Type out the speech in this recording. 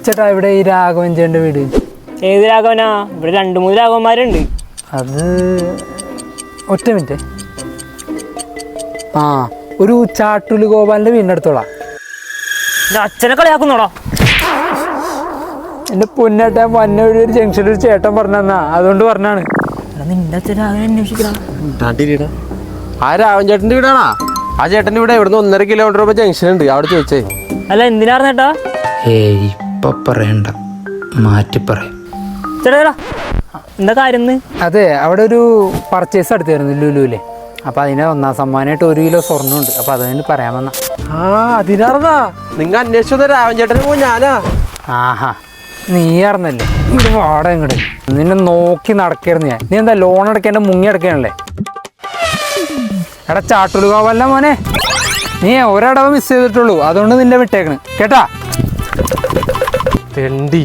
ചേട്ടാ ഇവിടെ ഈ രാഘവൻ ചേട്ടൻ്റെ വീട് ഏത് രാഘവനാ? ഇവിടെ 2-3 രാഘവന്മാരുണ്ട്. അത് ഒറ്റ മിനിറ്റ്. ആ ഒരു ചാട്ടുലി ഗോപാലിൻ്റെ വീടിനടുത്തോളാം. അച്ഛനെ കളിയാക്കുന്നോടോ? എൻ്റെ പൊന്നേട്ടാ വന്ന വഴി ഒരു ജംഗ്ഷനിൽ ഒരു ചേട്ടൻ പറഞ്ഞാ അതുകൊണ്ട് പറഞ്ഞാണ്. നിന്റെ അച്ഛൻ രാഘവനെ അന്വേഷിക്കണം. ആ രാഘവൻ ചേട്ടൻ്റെ വീടാണാ? ആ ചേട്ടൻ്റെ ഇവിടെ ഇവിടുന്ന് 1.5 കിലോമീറ്റർ ജംഗ്ഷൻ ഉണ്ട്, അവിടെ ചോദിച്ചേ. അല്ല എന്തിനാ ചേട്ടാ? ഇപ്പൊ പറയണ്ട, മാറ്റി പറയാം. ചേട്ടാ എന്താ കാര്യം? അതെ അവിടെ ഒരു പർച്ചേസ് നടത്തിയായിരുന്നു ലുലുവിലെ. അപ്പം അതിന് 1ാം സമ്മാനമായിട്ട് 1 കിലോ സ്വർണ്ണമുണ്ട്. അപ്പം അതുകൊണ്ട് പറയാൻ വന്ന. ആ അതിനാർന്നാ നിങ്ങൾ അന്വേഷിച്ചത് രാഘവൻ ചേട്ടന് പോയി ഞാനാ. ആഹാ നീ അറിഞ്ഞല്ലേ? ഇവിടെ വാടക ഇങ്ങോട്ട് നിന്നെ നോക്കി നടക്കായിരുന്നു ഞാൻ. നീ എന്താ ലോൺ അടയ്ക്കേണ്ട മുങ്ങി അടയ്ക്കാനല്ലേ? എടാ ചാട്ടുലി ഗോപാലല്ല മോനെ, നീ ഒരടവ് മിസ് ചെയ്തിട്ടുള്ളൂ, അതുകൊണ്ട് നിന്നെ വിട്ടേക്കണ് കേട്ടാ. തെണ്ടി